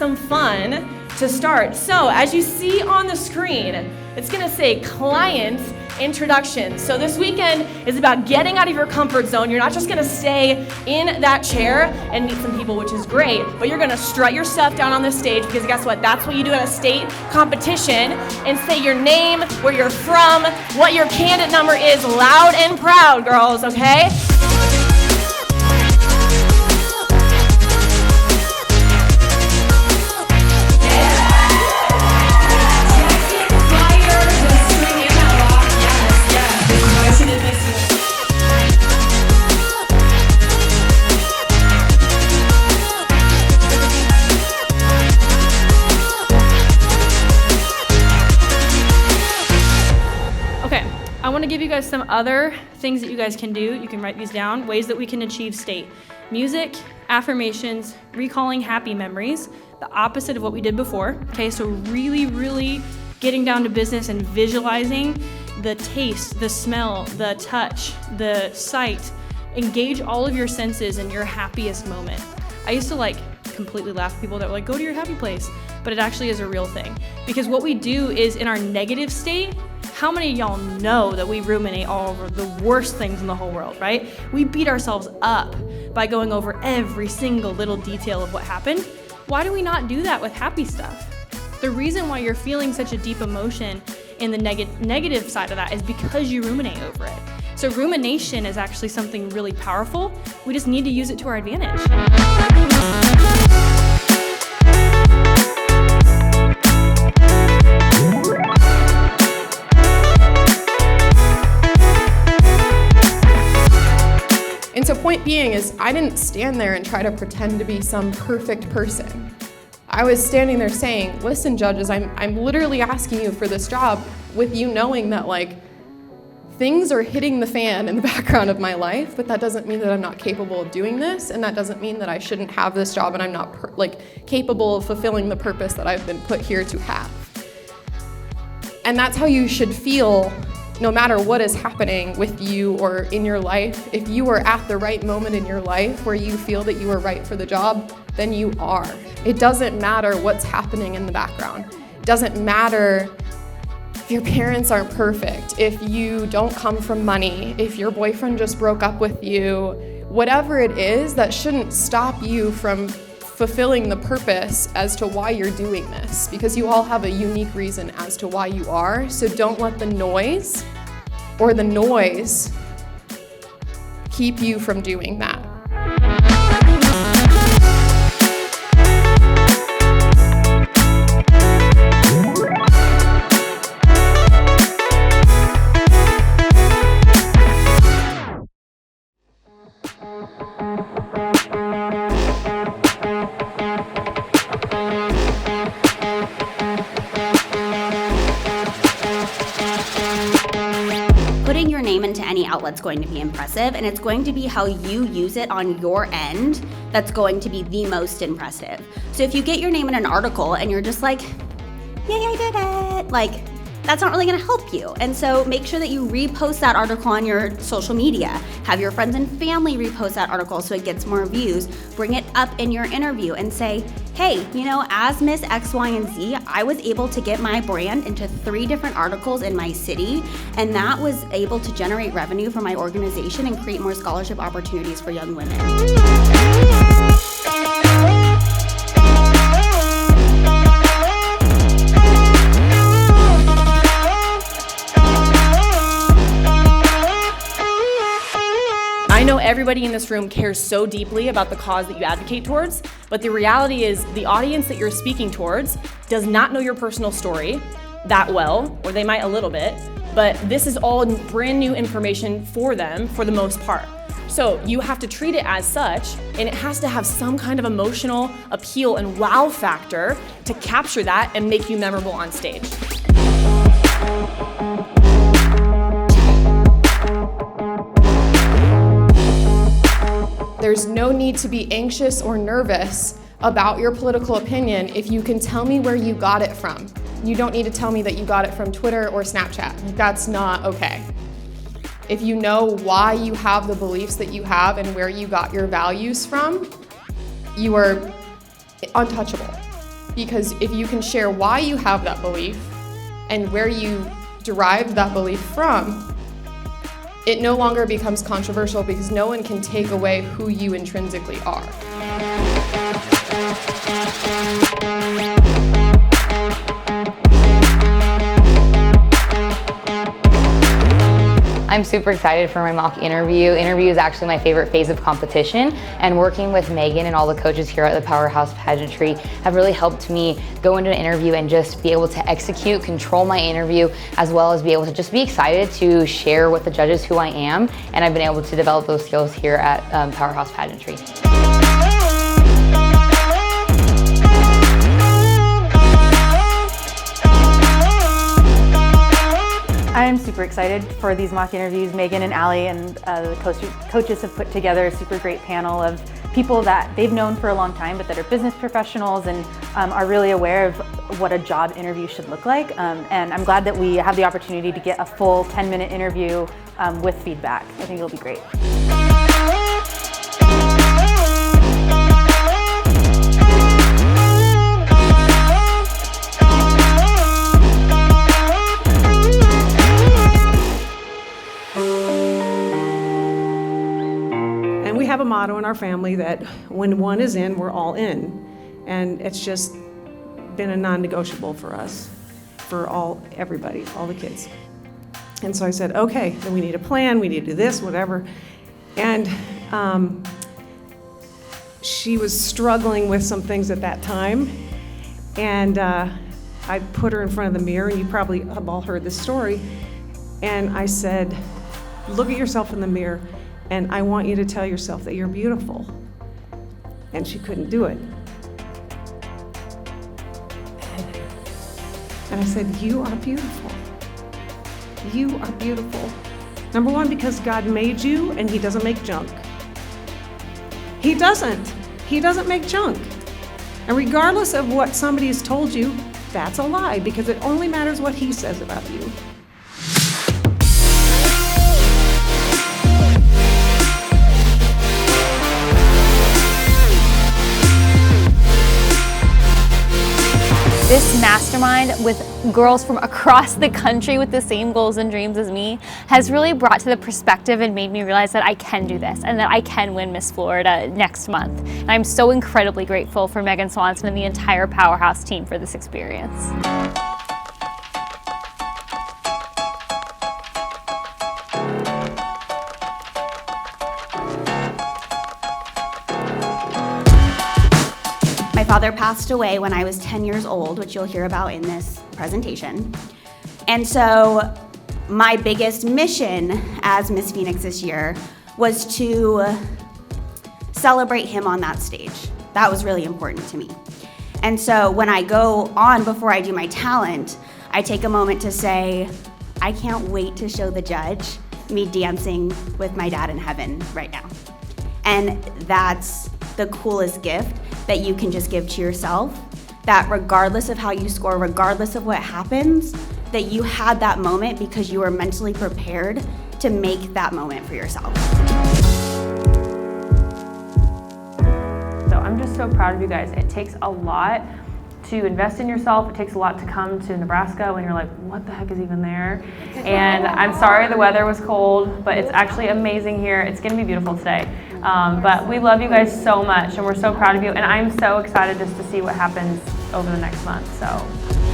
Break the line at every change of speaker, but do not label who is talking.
some fun to start. So as you see on the screen, it's gonna say client introduction. So this weekend is about getting out of your comfort zone. You're not just gonna stay in that chair and meet some people, which is great, but you're gonna strut your stuff down on the stage, because guess what? That's what you do at a state competition, and say your name, where you're from, what your candidate number is, loud and proud, girls, okay? I want to give you guys some other things that you guys can do. You can write these down, ways that we can achieve state. Music, affirmations, recalling happy memories, the opposite of what we did before. Okay, so really getting down to business and visualizing the taste, the smell, the touch, the sight. Engage all of your senses in your happiest moment. I used to completely laugh at people that were like, go to your happy place, but it actually is a real thing. Because what we do is, in our negative state, how many of y'all know that we ruminate all over the worst things in the whole world, right? We beat ourselves up by going over every single little detail of what happened. Why do we not do that with happy stuff? The reason why you're feeling such a deep emotion in the negative side of that is because you ruminate over it. So rumination is actually something really powerful. We just need to use it to our advantage.
And so point being is, I didn't stand there and try to pretend to be some perfect person. I was standing there saying, listen, judges, I'm literally asking you for this job with you knowing that things are hitting the fan in the background of my life, but that doesn't mean that I'm not capable of doing this, and that doesn't mean that I shouldn't have this job and I'm not capable of fulfilling the purpose that I've been put here to have. And that's how you should feel no matter what is happening with you or in your life. If you are at the right moment in your life where you feel that you are right for the job, then you are. It doesn't matter what's happening in the background. It doesn't matter if your parents aren't perfect, if you don't come from money, if your boyfriend just broke up with you, whatever it is, that shouldn't stop you from fulfilling the purpose as to why you're doing this, because you all have a unique reason as to why you are. So don't let the noise keep you from doing that.
Putting your name into any outlet's going to be impressive, and it's going to be how you use it on your end that's going to be the most impressive. So if you get your name in an article and you're just like, yay, I did it, that's not really gonna help you. And so make sure that you repost that article on your social media. Have your friends and family repost that article so it gets more views. Bring it up in your interview and say, hey, as Miss X, Y, and Z, I was able to get my brand into 3 different articles in my city, and that was able to generate revenue for my organization and create more scholarship opportunities for young women.
I know everybody in this room cares so deeply about the cause that you advocate towards, but the reality is the audience that you're speaking towards does not know your personal story that well, or they might a little bit, but this is all brand new information for them for the most part. So you have to treat it as such, and it has to have some kind of emotional appeal and wow factor to capture that and make you memorable on stage.
There's no need to be anxious or nervous about your political opinion if you can tell me where you got it from. You don't need to tell me that you got it from Twitter or Snapchat. That's not okay. If you know why you have the beliefs that you have and where you got your values from, you are untouchable. Because if you can share why you have that belief and where you derived that belief from, it no longer becomes controversial because no one can take away who you intrinsically are.
I'm super excited for my mock interview. Interview is actually my favorite phase of competition, and working with Megan and all the coaches here at the Powerhouse Pageantry have really helped me go into an interview and just be able to execute, control my interview, as well as be able to just be excited to share with the judges who I am, and I've been able to develop those skills here at Powerhouse Pageantry.
I'm super excited for these mock interviews. Megan and Allie and the coaches have put together a super great panel of people that they've known for a long time, but that are business professionals and are really aware of what a job interview should look like. And I'm glad that we have the opportunity to get a full 10-minute interview with feedback. I think it'll be great.
We have a motto in our family that when one is in, we're all in. And it's just been a non-negotiable for us, for everybody, all the kids. And so I said, okay, then we need a plan, we need to do this, whatever. And she was struggling with some things at that time. And I put her in front of the mirror, and you probably have all heard this story. And I said, look at yourself in the mirror, and I want you to tell yourself that you're beautiful. And she couldn't do it. And I said, you are beautiful. You are beautiful. Number one, because God made you and He doesn't make junk. He doesn't. He doesn't make junk. And regardless of what somebody has told you, that's a lie, because it only matters what He says about you.
This mastermind with girls from across the country with the same goals and dreams as me has really brought to the perspective and made me realize that I can do this and that I can win Miss Florida next month. And I'm so incredibly grateful for Megan Swanson and the entire Powerhouse team for this experience.
My father passed away when I was 10 years old, which you'll hear about in this presentation. And so my biggest mission as Miss Phoenix this year was to celebrate him on that stage. That was really important to me. And so when I go on before I do my talent, I take a moment to say, I can't wait to show the judge me dancing with my dad in heaven right now. And that's the coolest gift that you can just give to yourself, that regardless of how you score, regardless of what happens, that you had that moment because you were mentally prepared to make that moment for yourself.
So I'm just so proud of you guys. It takes a lot to invest in yourself. It takes a lot to come to Nebraska when you're like, what the heck is even there? And I'm sorry the weather was cold, but it's actually amazing here. It's gonna be beautiful today. But we love you guys so much, and we're so proud of you, and I'm so excited just to see what happens over the next month. So.